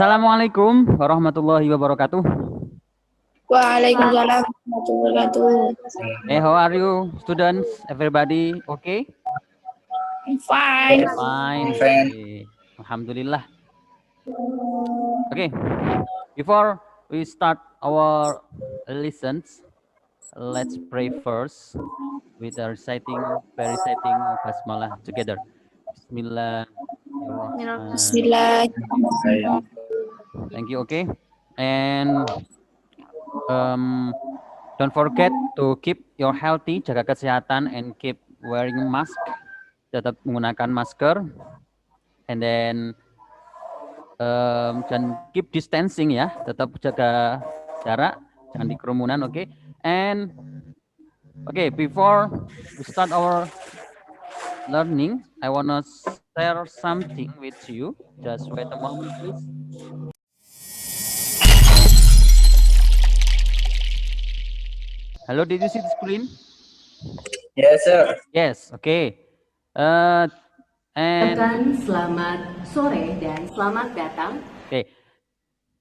Assalamualaikum warahmatullahi wabarakatuh. Waalaikumsalam warahmatullahi wabarakatuh. Hey, how are you, students? Everybody, okay? I'm fine. Fine. Okay. Alhamdulillah. Okay. Before we start our lessons, let's pray first with the reciting basmalah together. Bismillahirrahmanirrahim. Bismillah. Thank you. Okay. And don't forget to keep your healthy, jaga kesehatan, and keep wearing mask. Tetap menggunakan masker. And then dan keep distancing ya, tetap jaga jarak, jangan di kerumunan, oke? And before we start our learning, I wanna share something with you. Just wait a moment, please. Hello, did you see the screen? Yes, sir. Yes, okay. And Selamat sore dan selamat datang. Okay.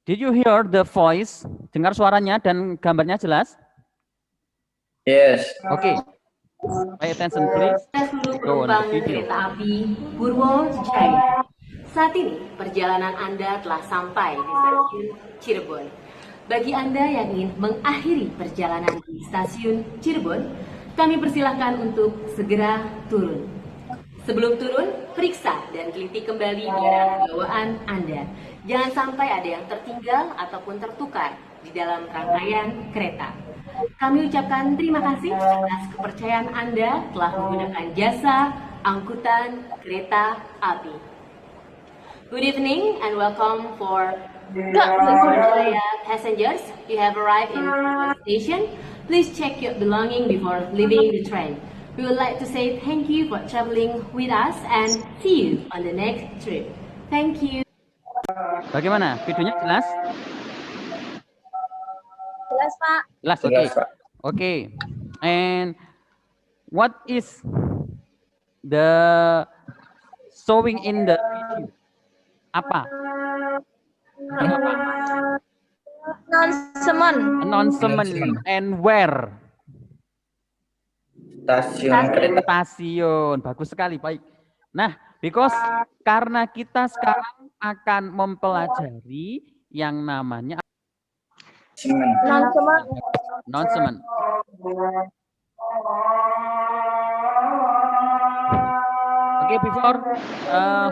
Did you hear the voice? Dengar suaranya dan gambarnya jelas? Yes. Okay. Pay attention, please. Seluruh Go on the penumpang video. kereta api Purwojaya. Saat ini perjalanan Anda telah sampai di stasiun Cirebon. Bagi Anda yang ingin mengakhiri perjalanan di stasiun Cirebon, kami persilahkan untuk segera turun. Sebelum turun, periksa dan teliti kembali barang bawaan Anda. Jangan sampai ada yang tertinggal ataupun tertukar di dalam rangkaian kereta. Kami ucapkan terima kasih atas kepercayaan Anda telah menggunakan jasa angkutan kereta api. Good evening and welcome for Purwojaya passengers. You have arrived in the station. Please check your belonging before leaving the train. We would like to say thank you for traveling with us and see you on the next trip. Thank you. Bagaimana? Videonya jelas? Jelas, Pak. Jelas, oke. Jelas, Pak. Okay. And what is the showing in the video? Apa? Announcement and where? Stasiun kereta. Stasiun. Bagus sekali, baik. Nah, karena kita sekarang akan mempelajari yang namanya announcement. Okay, before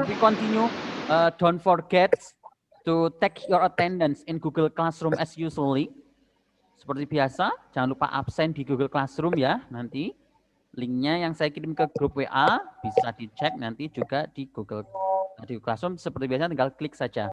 we continue, don't forget to take your attendance in Google Classroom as usually. Seperti biasa, jangan lupa absen di Google Classroom ya nanti. Linknya yang saya kirim ke grup WA bisa dicek nanti juga di Google Classroom. Seperti biasa tinggal klik saja.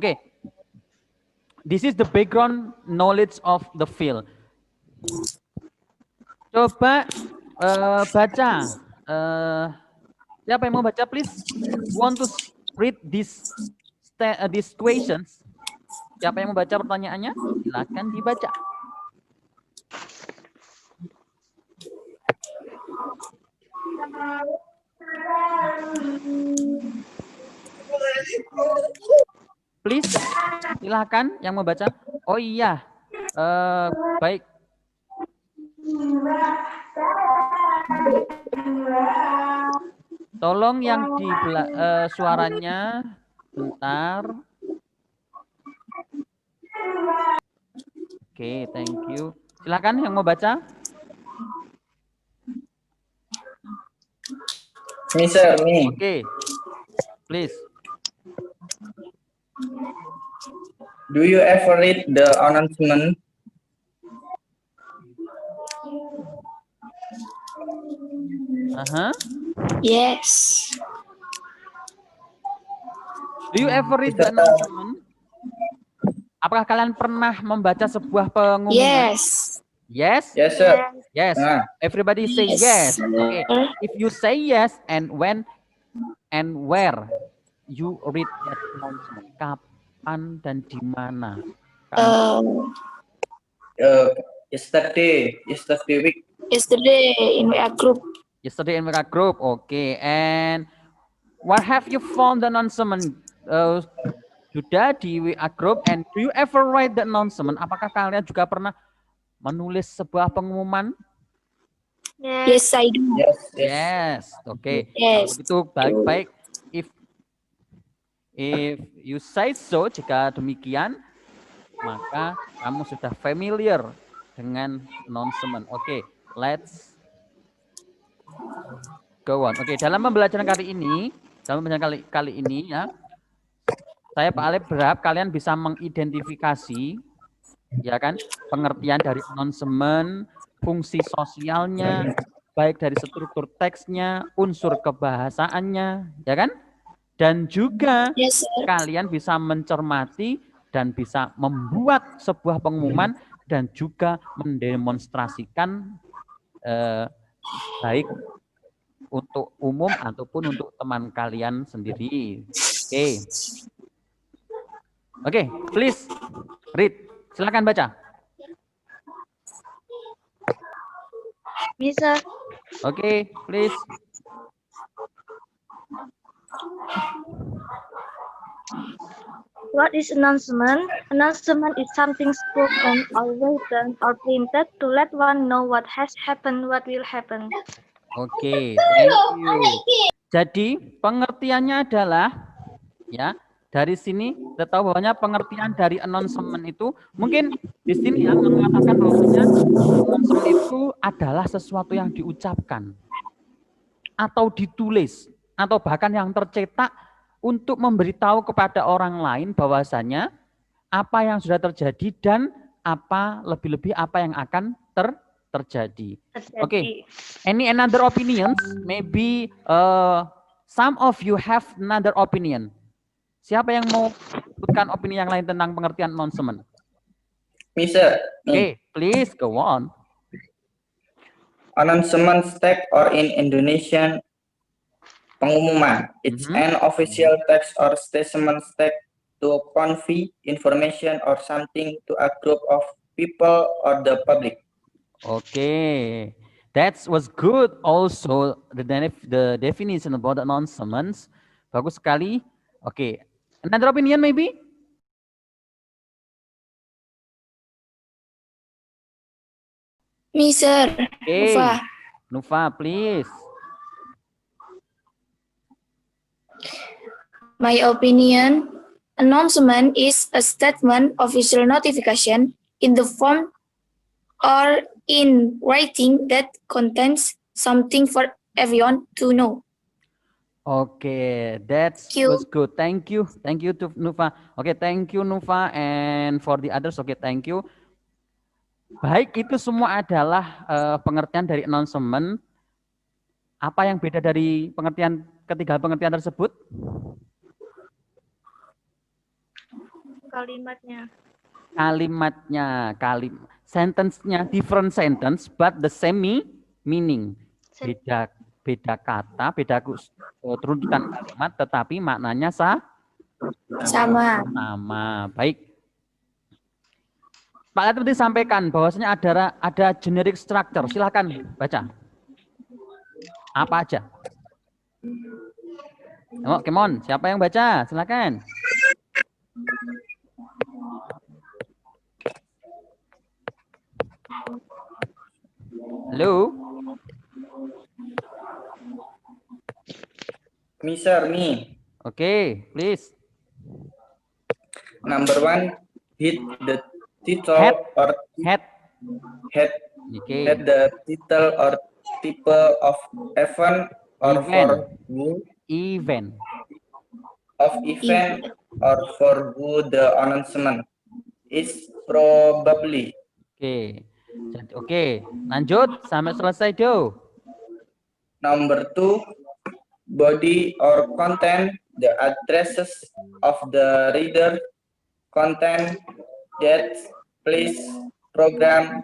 Okay, this is the background knowledge of the field. Coba baca. Siapa yang mau baca, please? Want to read these questions? Siapa yang mau baca pertanyaannya? Silakan dibaca. Please, silakan yang mau baca. Oh iya, baik. Tolong yang di suaranya, bentar. Oke, thank you. Silakan yang mau baca. Me, sir, me. Okay, please. Do you ever read the announcement? Yes. Do you ever read the announcement? Apakah kalian pernah membaca sebuah pengumuman? Yes. Yes? Yes, sir. Yes. Ah. Everybody say yes. Okay. If you say yes and when and where you read that announcement, kapan dan di mana? Yesterday week. Yesterday in WA group. Yesterday in WA group. Okay. And what have you found the announcement? Sudah di WA group. And do you ever write the announcement? Apakah kalian juga pernah menulis sebuah pengumuman? Yes, I do. Yes. Oke. Yes. Itu baik-baik. If you say so, jika demikian, maka kamu sudah familiar dengan announcement. Oke, let's go on. Oke, dalam pembelajaran kali ini ya, saya Pak Alep berharap kalian bisa mengidentifikasi, ya kan, pengertian dari announcement, fungsi sosialnya, baik dari struktur teksnya, unsur kebahasaannya, ya kan? Dan juga kalian bisa mencermati dan bisa membuat sebuah pengumuman dan juga mendemonstrasikan baik untuk umum ataupun untuk teman kalian sendiri. Oke, please read. Silakan baca. Bisa. Oke, please. What is announcement? Announcement is something spoken or written or printed to let one know what has happened, what will happen. Oke, thank you. Jadi pengertiannya adalah, ya, dari sini kita tahu bahwanya pengertian dari announcement itu mungkin di sini yang mengatakan bahwanya announcement itu adalah sesuatu yang diucapkan atau ditulis atau bahkan yang tercetak untuk memberitahu kepada orang lain bahwasanya apa yang sudah terjadi dan apa lebih-lebih apa yang akan terjadi. Oke. Any another opinions? Maybe some of you have another opinion. Siapa yang mau sebutkan opini yang lain tentang pengertian announcement? Mister. Oke, please go on. Announcement text or in Indonesian pengumuman. It's an official text or statement text to convey information or something to a group of people or the public. Okay, that was good. Also, the definition about announcements, bagus sekali. Okay, another opinion maybe? Me, sir. Okay, Nufa. Nufa, please. My opinion, announcement is a statement, official notification in the form or in writing that contains something for everyone to know. Okay, that was good. Thank you to Nufa. Okay, thank you Nufa, and for the others, okay, thank you. Baik, itu semua adalah pengertian dari announcement. Apa yang beda dari ketiga pengertian tersebut? Kalimatnya, sentence-nya different sentence but the same meaning. Beda kata, beda runtutan kalimat, tetapi maknanya sama. Baik. Pak Latif tadi sampaikan bahwasanya ada generic structure. Silakan baca. Apa aja? Come on, siapa yang baca? Silakan. Halo. Me, sir, me. Okay, please. Number 1, hit the title or head. Okay. Head the title or type of event or Event. for who Event. of event or for who the announcement is probably. Oke. Jadi, oke, lanjut sampai selesai do. Number 2, body or content, the addresses of the reader, content, date, place, program,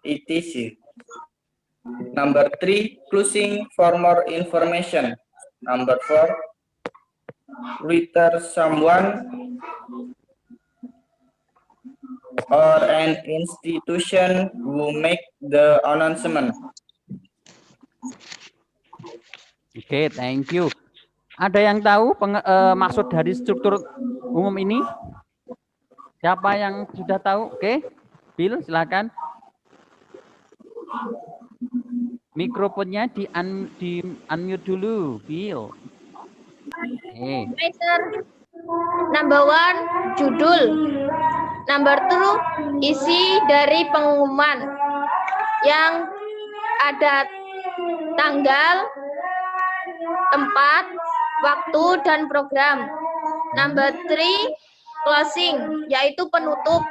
etc. Number 3, closing for more information. Number 4, reader someone or an institution who make the announcement. Oke, thank you. Ada yang tahu maksud dari struktur umum ini? Siapa yang sudah tahu? Oke, Bill, silakan. Mikrofonnya di unmute dulu, Bill. Oke. Number 1, judul. Number 2, isi dari pengumuman yang ada tanggal, tempat, waktu, dan program. Number 3, closing, yaitu penutup.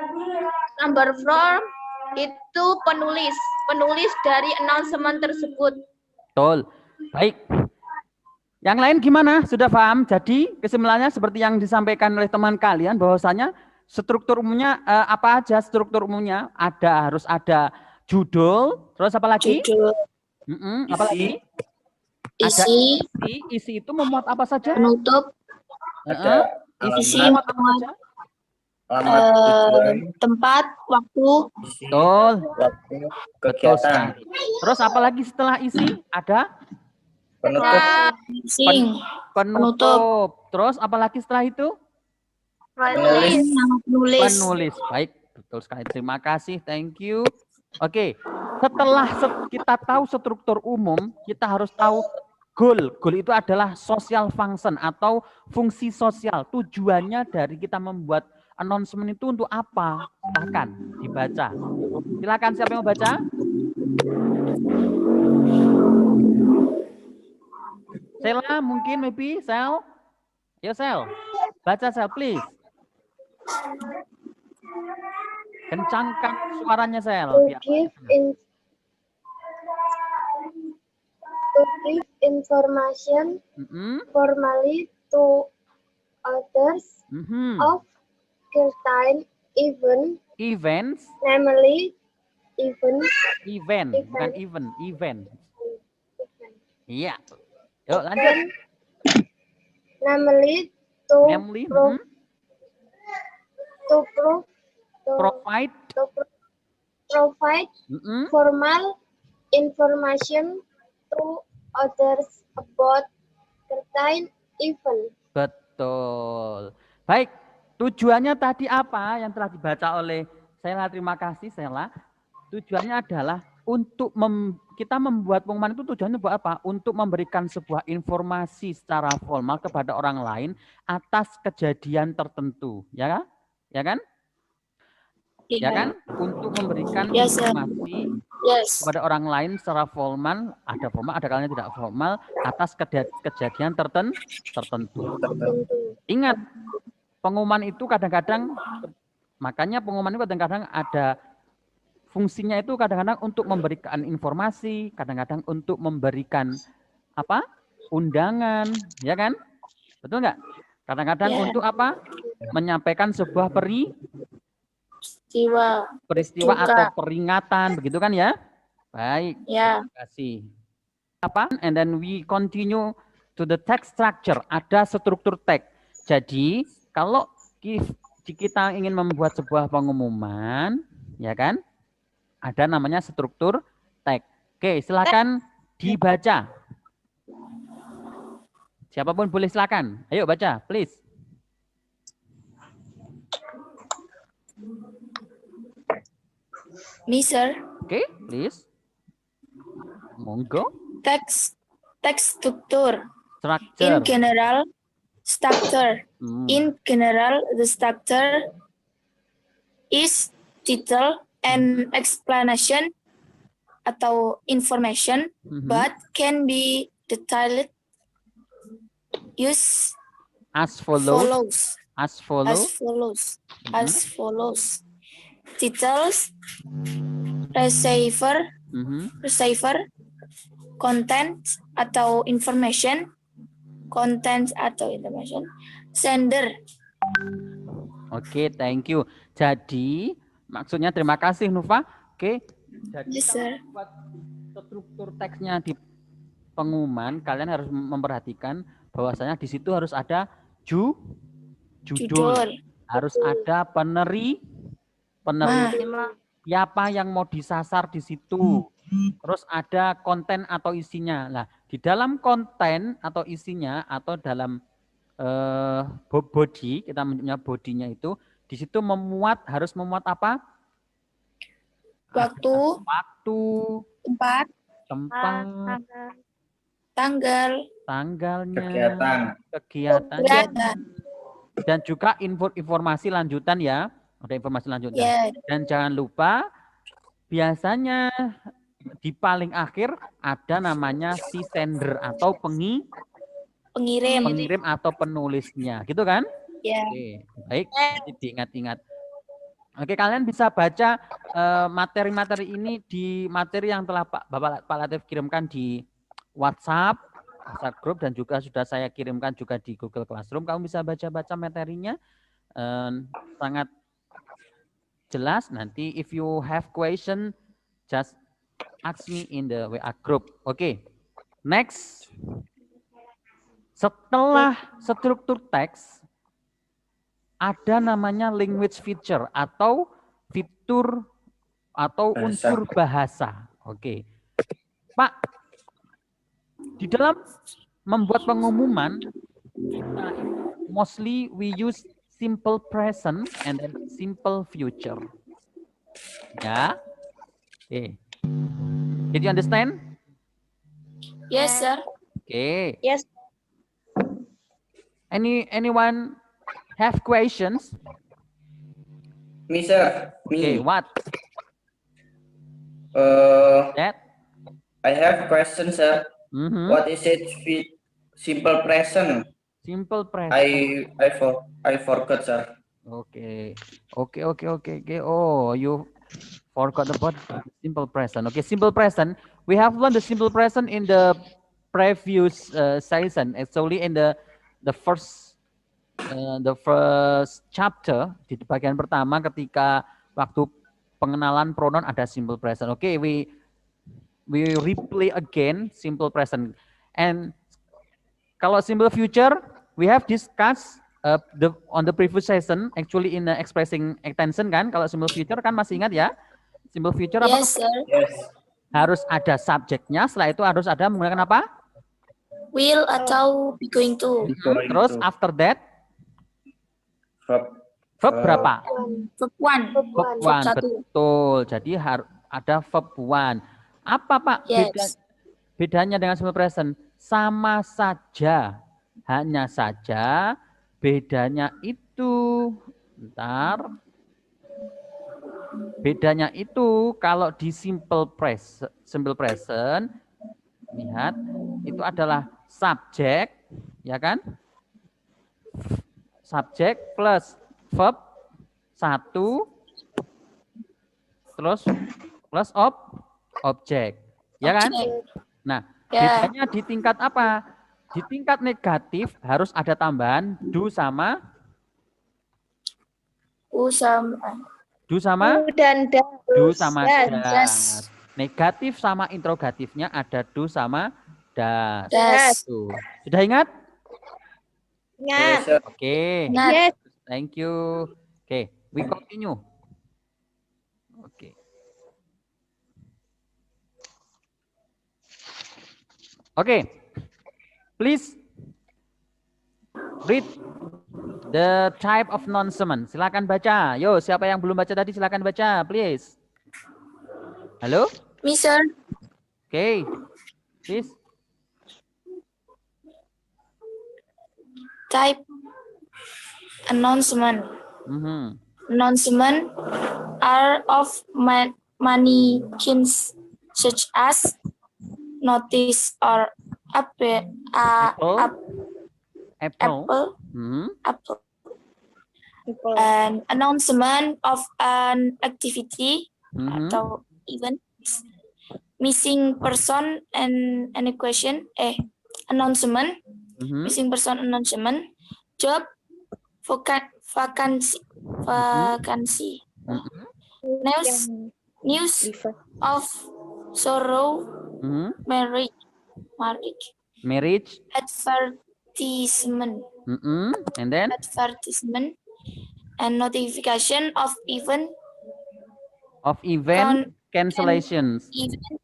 Number 4, itu penulis dari announcement tersebut. Betul. Baik. Yang lain gimana? Sudah paham? Jadi kesimpulannya seperti yang disampaikan oleh teman kalian bahwasanya struktur umumnya apa aja struktur umumnya? Harus ada judul, terus apa lagi? Judul, Apa lagi? Ada isi itu memuat apa saja? penutup, Ada isi memuat apa saja? alamat tujuan, tempat, waktu, isi, Betul. waktu, Betul kegiatan, sekali. Terus apa lagi setelah isi? Ada penutup, sing, penutup. Terus apa lagi setelah itu? penulis, nama penulis. Penulis. Baik, betul sekali. Terima kasih. Thank you. Oke. Setelah kita tahu struktur umum, kita harus tahu goal. Goal itu adalah social function atau fungsi sosial. Tujuannya dari kita membuat announcement itu untuk apa? Silakan dibaca. Silakan siapa yang mau baca? Sela mungkin, maybe Sel. Yo Sel, baca Sel, please. Kencangkan suaranya Sel. To give information formally to others of certain Events, namely event, bukan event. Iya. Yuk lanjut. namely Namely, provide provide, formal information to others about certain event. betul. Baik, tujuannya tadi apa yang telah dibaca oleh Sela? Terima kasih Sela. Tujuannya adalah untuk kita membuat pengumuman itu tujuannya buat apa? Untuk memberikan sebuah informasi secara formal kepada orang lain atas kejadian tertentu, ya kan? Ya kan? Ya kan? Untuk memberikan informasi kepada orang lain secara formal, ada kalanya tidak formal, atas kejadian tertentu. Ingat, pengumuman itu kadang-kadang, makanya pengumuman itu kadang-kadang ada fungsinya itu kadang-kadang untuk memberikan informasi, kadang-kadang untuk memberikan apa? Undangan, ya kan? Betul nggak? Kadang-kadang untuk apa? Menyampaikan sebuah peristiwa atau peringatan, begitu kan ya? Baik. Ya. Terima kasih. Apa? And then we continue to the text structure. Ada struktur teks. Jadi kalau kita ingin membuat sebuah pengumuman, ya kan? Ada namanya struktur teks. Oke, silakan dibaca. Siapapun boleh silakan. Ayo baca, please. Mister. Oke, please. Monggo. Text structure. Structure. In general, structure. In general, the structure is title and explanation atau information, but can be The toilet use As follows. follows. As follows. As follows. Mhm. As follows. Titles, receiver, Mhm. content atau information, sender. Oke, thank you. Jadi maksudnya terima kasih Nufa. Oke, jadi Yes, kalau sir. buat struktur teksnya di pengumuman, kalian harus memperhatikan bahwasanya di situ harus ada judul, Judul. harus ada peneri, siapa yang mau disasar di situ. Terus ada konten atau isinya. Nah, di dalam konten atau isinya atau dalam body, kita menyebutnya bodinya itu, di situ harus memuat apa? Waktu, Waktu, tempat, tanggalnya, kegiatannya, dan juga informasi lanjutan ya. Ada informasi lanjutan. Yeah. Dan jangan lupa, biasanya di paling akhir ada namanya si sender atau pengirim atau penulisnya, gitu kan? Yeah. Oke, baik, jadi diingat-ingat. Oke, kalian bisa baca materi-materi ini di materi yang telah Pak Latif kirimkan di WhatsApp group, dan juga sudah saya kirimkan juga di Google Classroom. Kamu bisa baca-baca materinya, sangat jelas. Nanti if you have question, just ask me in the WA group. Oke, next. Setelah struktur teks, ada namanya language feature atau fitur atau unsur bahasa. Oke, Pak, di dalam membuat pengumuman, mostly we use simple present and then simple future. Ya, oke. Did you understand? Yes, sir. Okay. Yes. Anyone have questions? Me, sir. Me. Okay, what? That? I have questions, sir. Mm-hmm. What is it? Simple present. Simple present. I forgot, sir. Okay. Oh, you forgot about simple present. Okay, simple present. We have learned the simple present in the previous session. Actually, in the first chapter, di bagian pertama ketika waktu pengenalan pronoun ada simple present. Okay, we replay again simple present. And kalau simple future, we have discussed on the previous session, actually in expressing extension kan. Kalau simple future kan masih ingat ya? Simple future apa? Yes, sir. Yes. Harus ada subjeknya, setelah itu harus ada menggunakan apa? Will atau be going to. Terus after that? Verb berapa? Verb one. Verb one, betul. Jadi harus ada verb one. Apa Pak Yes. bedanya dengan simple present? Sama saja, hanya saja bedanya itu, bedanya itu kalau di simple present, lihat, itu adalah subjek, ya kan? Subjek plus verb satu, terus plus objek, ya kan? Nah, bedanya di tingkat apa? Di tingkat negatif harus ada tambahan do sama dan do sama das. das. Negatif sama interrogatifnya ada do sama das. Das. Tuh. Sudah ingat? Yes, sir. Oke. Yes. Thank you. Oke, we continue. Oke. Oke. Please read the type of non-summon. Silakan baca. Yo, siapa yang belum baca tadi silakan baca, please. Halo? Me, sir. Okay. Please. Type announcement. Announcement are of many kinds, such as notice or Apple, Apple. ap- Apple. apple, Hmm. apple. An announcement of an activity Mhm. atau event, missing person and any question, announcement, Mhm. missing person announcement, job, vacancy, Mhm. news of sorrow, Mhm. marriage, Marriage. advertisement, Mhm. And then and notification of event event cancellations. event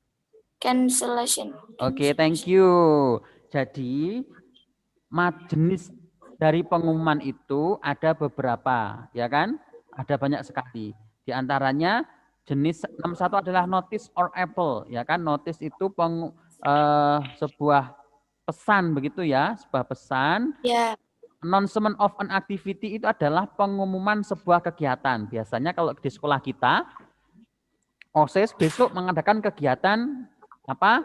cancellation. Oke, thank you. Jadi jenis dari pengumuman itu ada beberapa, ya kan? Ada banyak sekali. Di antaranya jenis 61 adalah notice or apple, ya kan? Notice itu sebuah pesan begitu ya, sebuah pesan. Ya. Announcement of an activity itu adalah pengumuman sebuah kegiatan. Biasanya kalau di sekolah kita, OSIS besok mengadakan kegiatan apa?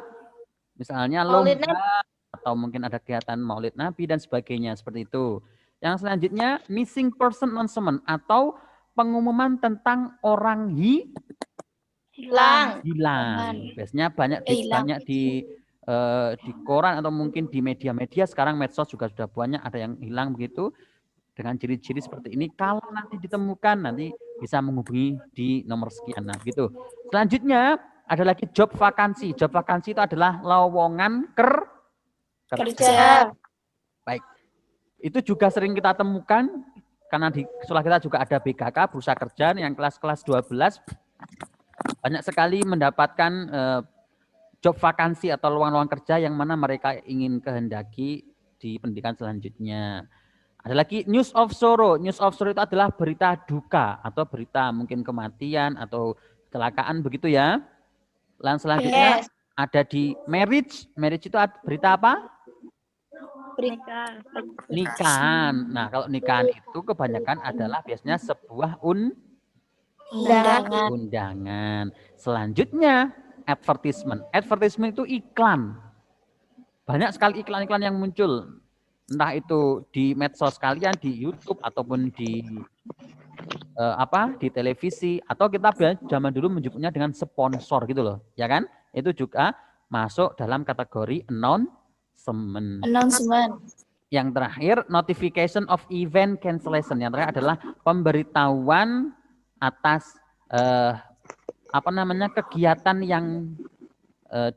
Misalnya lomba atau mungkin ada kegiatan Maulid Nabi dan sebagainya seperti itu. Yang selanjutnya missing person announcement atau pengumuman tentang orang Hilang. Biasanya banyak di koran atau mungkin di media-media, sekarang medsos juga sudah banyak ada yang hilang begitu dengan ciri-ciri seperti ini. Kalau nanti ditemukan nanti bisa menghubungi di nomor sekian. Nah, gitu. Selanjutnya ada lagi job vakansi. Job vakansi itu adalah lowongan kerja. Baik. Itu juga sering kita temukan karena di sekolah kita juga ada BKK, Bursa Kerja yang kelas-kelas 12 banyak sekali mendapatkan job vakansi atau lowongan kerja yang mana mereka ingin kehendaki di pendidikan selanjutnya. Ada lagi news of sorrow. News of sorrow itu adalah berita duka atau berita mungkin kematian atau kecelakaan begitu ya. Lalu selanjutnya ada di marriage. Marriage itu berita apa? Nikahan. Nah, kalau nikahan itu kebanyakan adalah biasanya sebuah undangan. Selanjutnya advertisement. Advertisement itu iklan. Banyak sekali iklan-iklan yang muncul. Entah itu di medsos kalian, di YouTube ataupun di di televisi, atau kita zaman dulu menyebutnya dengan sponsor gitu loh, ya kan? Itu juga masuk dalam kategori announcement. Yang terakhir notification of event cancellation. Yang terakhir adalah pemberitahuan atas kegiatan yang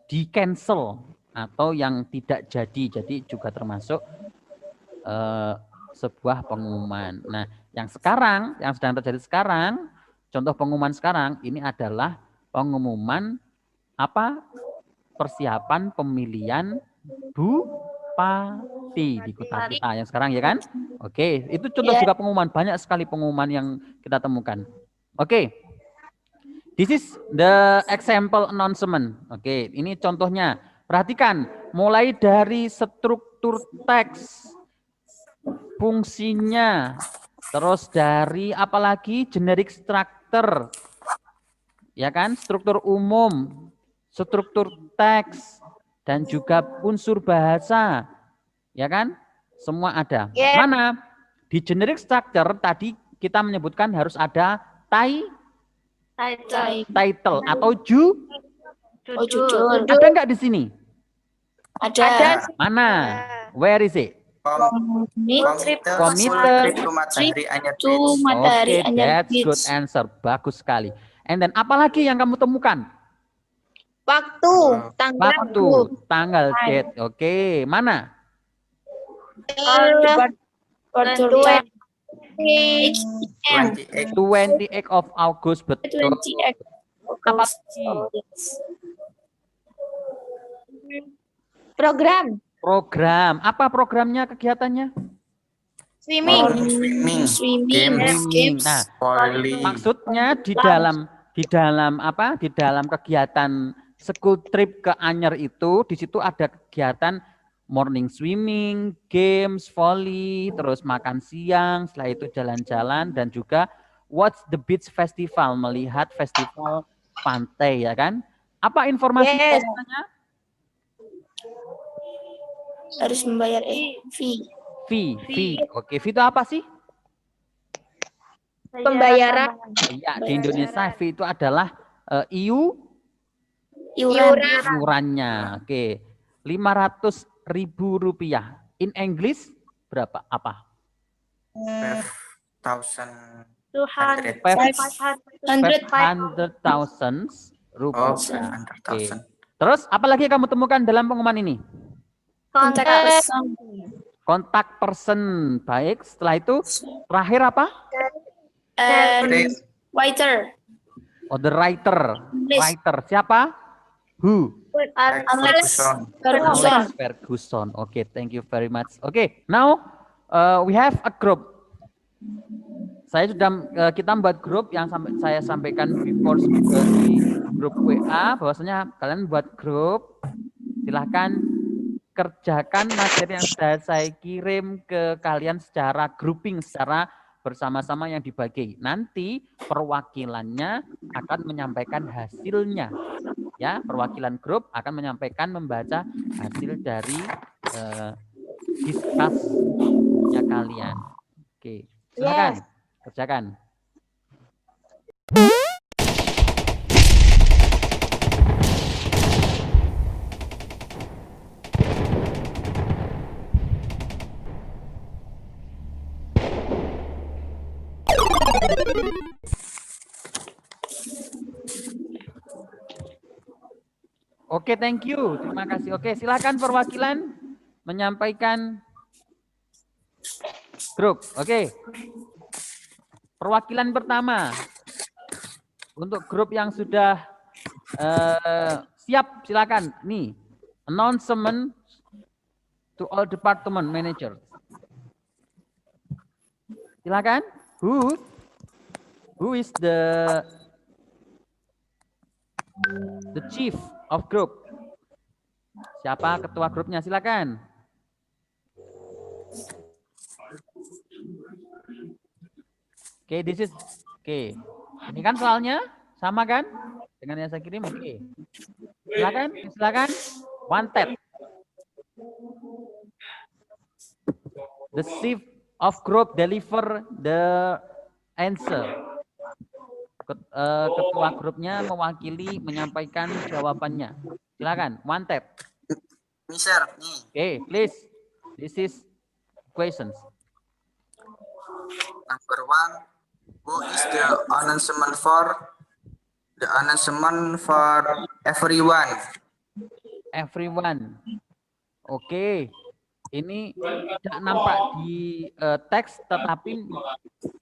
di cancel atau yang tidak jadi. Jadi juga termasuk sebuah pengumuman. Nah, yang sedang terjadi sekarang, contoh pengumuman sekarang ini adalah pengumuman persiapan pemilihan bupati di kota kita yang sekarang, ya kan? Oke, itu contoh juga pengumuman, banyak sekali pengumuman yang kita temukan. Oke. This is the example announcement. Oke, ini contohnya. Perhatikan, mulai dari struktur teks, fungsinya, terus dari apalagi generic structure, ya kan, struktur umum, struktur teks, dan juga unsur bahasa, ya kan, semua ada. Mana di generic structure tadi kita menyebutkan harus ada title atau judul. Ada nggak di sini? Ada. Mana? Where is it? Committed to Oke, Matahari that's good answer. Bagus sekali. And then apalagi yang kamu temukan? Waktu, tanggal, date. Oke, mana? 28 of August, betul. Apa lagi? Program. Apa programnya, kegiatannya? Swimming. games, Nah, volley. maksudnya di dalam kegiatan school trip ke Anyer itu, di situ ada kegiatan morning swimming, games, volley, terus makan siang, setelah itu jalan-jalan, dan juga watch the beach festival, melihat festival pantai, ya kan? Apa informasinya? harus membayar fee. Fee. Oke, fee itu apa sih? Pembayaran. Ya, di Indonesia fee itu adalah Iuran. iurannya. Oke, 500.000 rupiah. In English berapa? Apa? 5,000. 500,000 rupiah. Oh, 500,000. Oke. Terus apa lagi yang kamu temukan dalam pengumuman ini? Kontak person. Kontak person. Baik, setelah itu terakhir apa? And writer. Oh, the writer. English. Writer siapa? Who? Alex Alex Ferguson. Okay, thank you very much. Okay, now we have a group. Kita membuat grup yang saya sampaikan before di grup WA, bahwasanya kalian buat grup, silahkan kerjakan materi yang sudah saya kirim ke kalian secara grouping, secara bersama-sama yang dibagi. Nanti perwakilannya akan menyampaikan hasilnya. Ya, perwakilan grup akan menyampaikan, membaca hasil dari diskusnya kalian. Oke, silakan kerjakan. Oke, thank you. Terima kasih. Oke, silakan perwakilan menyampaikan grup. Oke. Perwakilan pertama. Untuk grup yang sudah siap, silakan. Nih, announcement to all department manager. Silakan. Who is the chief of group? Siapa ketua grupnya? Silakan. Oke, Ini kan soalnya sama kan dengan yang saya kirim. Oke. Silakan. Wanted. The chief of group deliver the answer. Ketua grupnya mewakili menyampaikan jawabannya. Silakan, wanted. Mister, nih. Okay, please. This is questions. Number 1, who is the announcement for? The announcement for everyone. Everyone. Oke. Ini tidak nampak di teks, tetapi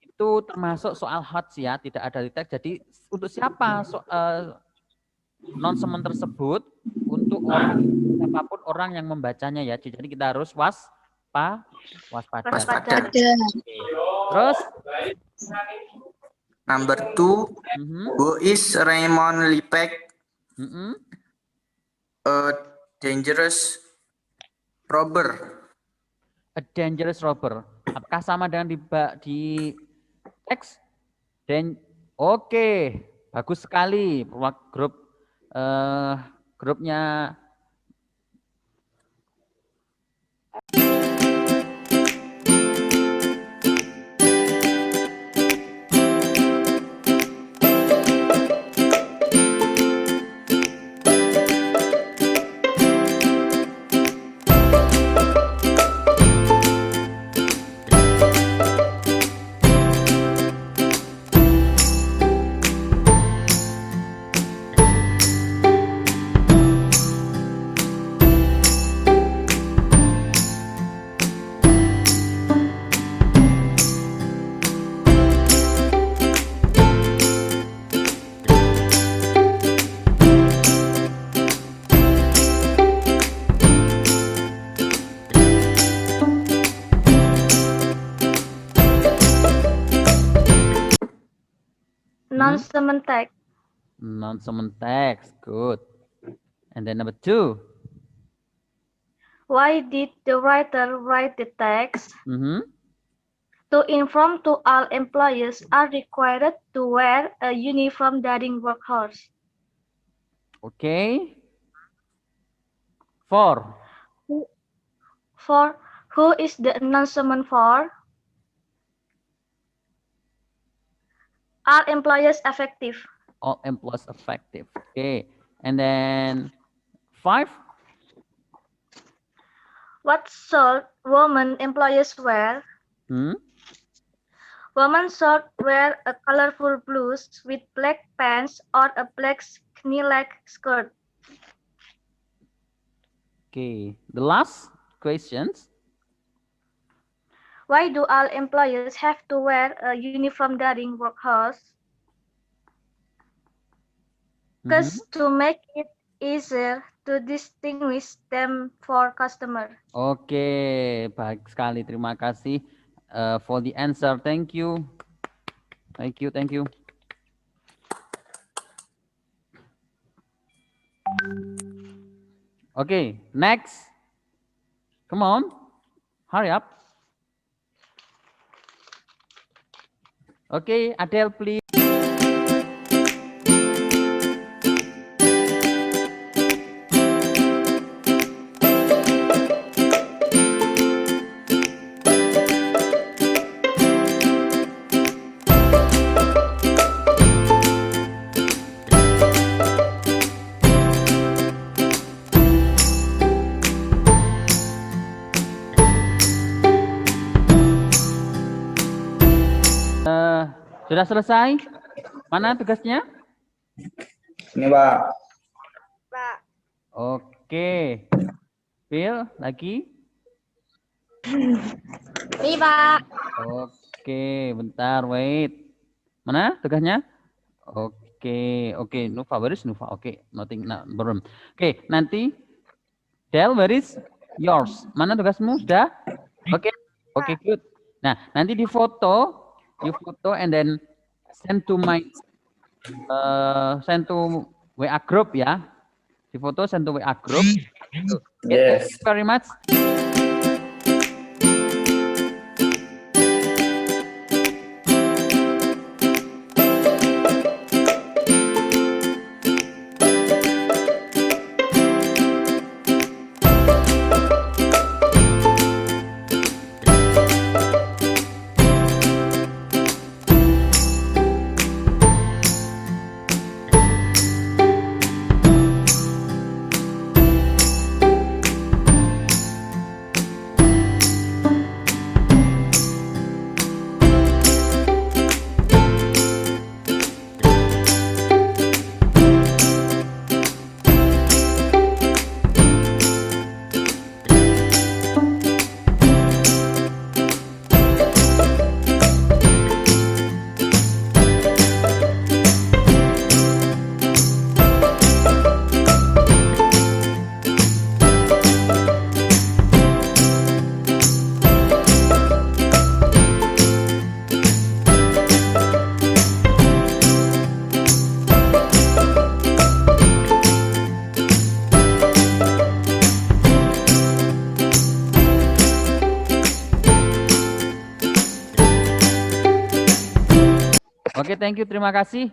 itu termasuk soal hot ya, tidak ada di teks. Jadi untuk siapa announcement tersebut? Untuk siapapun orang yang membacanya ya. Jadi kita harus waspada. Terus number 2, who is Raymond Lipek? A dangerous robber. A dangerous robber. Apakah sama dengan di teks? Oke, bagus sekali. Grupnya Announcement text. Announcement text, good. And then number 2. Why did the writer write the text? To inform to all employees are required to wear a uniform during work hours. Okay. 4. For who is the announcement for? Are employers effective? All employees effective. Okay. And then 5. What should women employers wear? Women should wear a colorful blouse with black pants or a black knee-length skirt. Okay. The last questions. Why do all employers have to wear a uniform during work hours? Because to make it easier to distinguish them for customer. Oke, baik sekali. Terima kasih for the answer. Thank you. Thank you, thank you. Okay, next. Come on, hurry up. Okay, Adele, please. Sudah selesai? Mana tugasnya? Ini, Pak. Oke. Phil, lagi? Ini, Pak. Oke, bentar, wait. Mana tugasnya? Oke, Nufa, where is Nufa? Oke, nothing, belum. Oke, nanti Del, where is yours? Mana tugasmu? Sudah? Oke, good. Nah, nanti di foto, you foto and then send to my send to WA group ya. Di foto send to WA group. Yes. Thank you very much. Oke, thank you, terima kasih.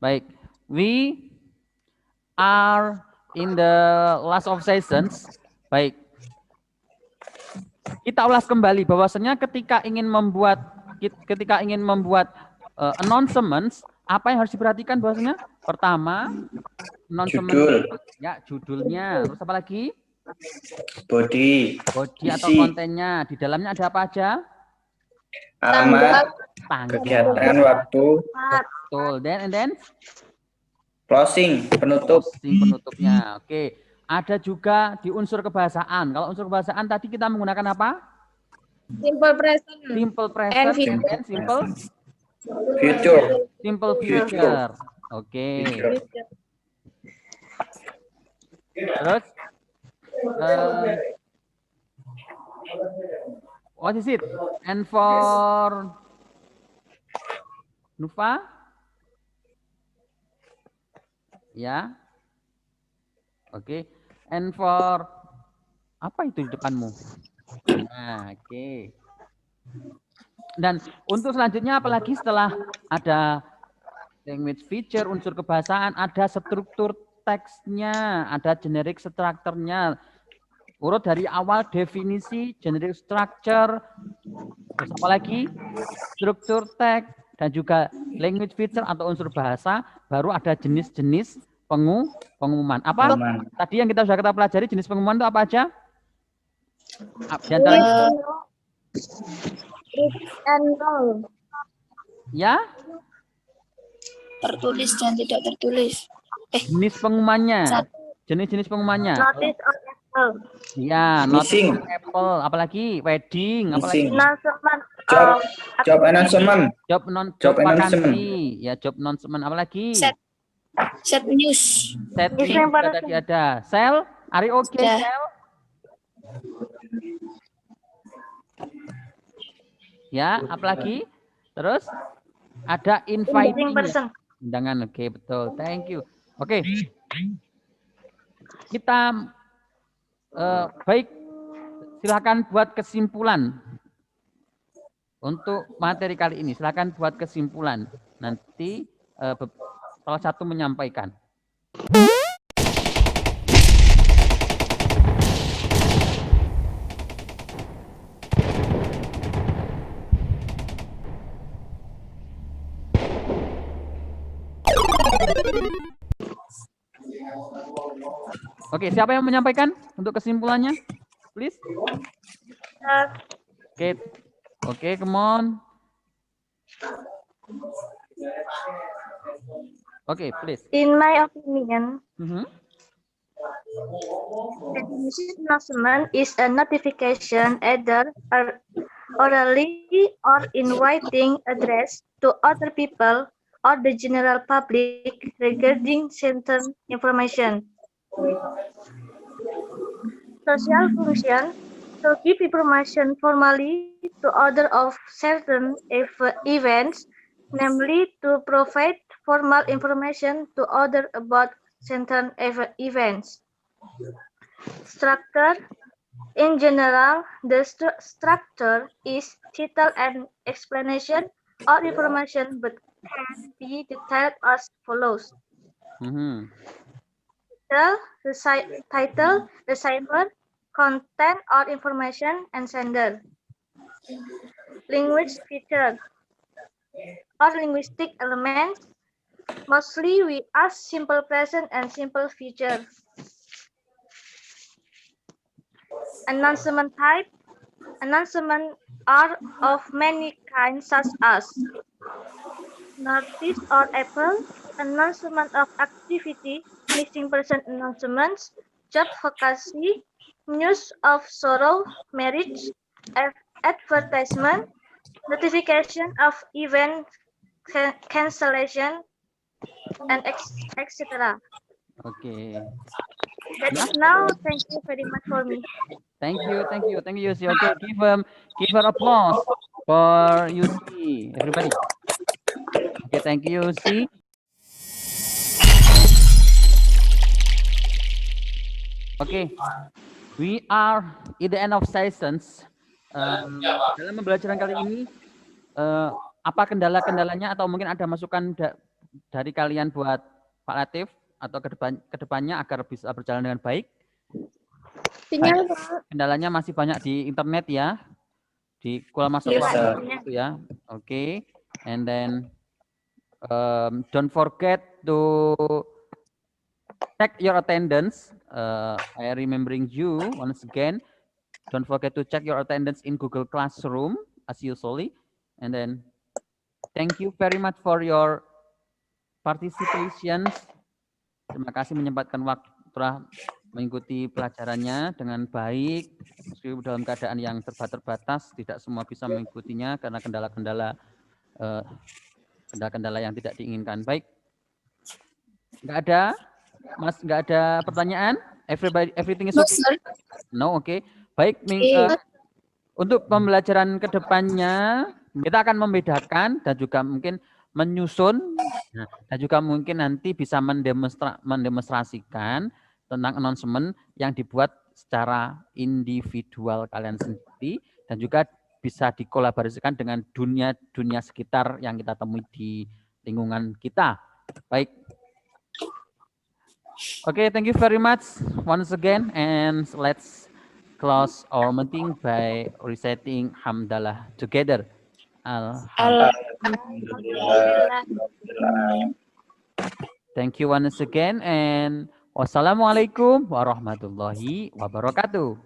Baik, we are in the last of sessions. Baik, kita ulas kembali bahwasanya ketika ingin membuat announcements, apa yang harus diperhatikan bahwasanya? Pertama, announcement, ya judulnya. Terus apa lagi? Body atau kontennya. Di dalamnya ada apa aja? Alamat, tanggal, kegiatan, waktu, betul. And then closing, penutupnya. Oke. Ada juga di unsur kebahasaan. Kalau unsur kebahasaan tadi kita menggunakan apa? Simple present. Simple present and simple future. Simple future. Oke. Terus what is it? And for Nufa? Ya. Oke. And for apa itu di depanmu? Nah, oke. Dan untuk selanjutnya apalagi setelah ada language feature, unsur kebahasaan, ada struktur teksnya, ada generic structure-nya. urut dari awal definisi, generic structure, terus apa lagi? Struktur teks, dan juga language feature atau unsur bahasa, baru ada jenis-jenis pengumuman. Apa? Pengumuman. Tadi yang kita pelajari jenis pengumuman itu apa aja? Di antaranya And null. ya, Tertulis dan tidak tertulis. jenis pengumumannya. Satu. Jenis-jenis pengumumannya. Notice on Apple. Ya, Missing. notice Apple, apalagi wedding, apalagi Missing. Announcement Job, of job announcement. job Job announcement. vakansi, ya job announcement, apalagi Set news. set Is news yang pada tadi ada. Sel, are you okay, Ya. Sel? Ya, apalagi? Terus ada inviting inviting. person. Undangan, oke, betul. Thank you. Oke. Kita baik, silakan buat kesimpulan untuk materi kali ini. Silakan buat kesimpulan. Nanti salah satu menyampaikan. Oke, siapa yang menyampaikan untuk kesimpulannya? Please. Oke, come on. Oke, please. In my opinion, Mhm. definition announcement is a notification either orally or in writing addressed to other people or the general public regarding certain information. Social function to give information formally to other of certain events, namely to provide formal information to other about certain events. Structure. In general, the structure is title and explanation or information, but can be detailed as follows. Mhm. Title, receiver, content or information, and sender. Language feature or linguistic elements. Mostly we ask simple present and simple future. Announcement type. Announcements are of many kinds such as notice or Apple, announcement of activity, missing person announcements, job vacancy, news of sorrow, marriage, advertisement, notification of event cancellation, and etc. Oke. That is now. Thank you very much for me. Thank you, Yusi. Okay, give her applause for Yusi, everybody. Okay, thank you, Yusi. Okay, we are at the end of sessions. Dalam pembelajaran kali ini, apa kendala-kendalanya atau mungkin ada masukan dari kalian buat Pak Latif atau kedepannya agar bisa berjalan dengan baik? Kendalanya masih banyak di internet ya, di kuala masuk itu ya. Oke, and then don't forget to check your attendance. I remembering you once again. Don't forget to check your attendance in Google Classroom as usually. And then thank you very much for your participation. Terima kasih menyempatkan waktu telah mengikuti pelajarannya dengan baik, meski dalam keadaan yang terbatas, tidak semua bisa mengikutinya karena kendala-kendala yang tidak diinginkan. Baik, nggak ada, Mas, nggak ada pertanyaan? Everything is okay? No, oke. Baik, untuk pembelajaran kedepannya kita akan membedakan dan juga mungkin menyusun dan juga mungkin nanti bisa mendemonstrasikan tentang announcement yang dibuat secara individual kalian sendiri dan juga bisa dikolaborasikan dengan dunia sekitar yang kita temui di lingkungan kita. Baik. Okay, thank you very much once again, and let's close our meeting by reciting hamdalah together. Alhamdulillah. Alhamdulillah. Thank you once again, and wassalamualaikum warahmatullahi wabarakatuh.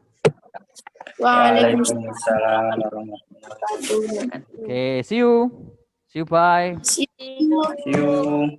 Waalaikumsalam warahmatullahi wabarakatuh. Okay, see you. See you, bye. See you. See you.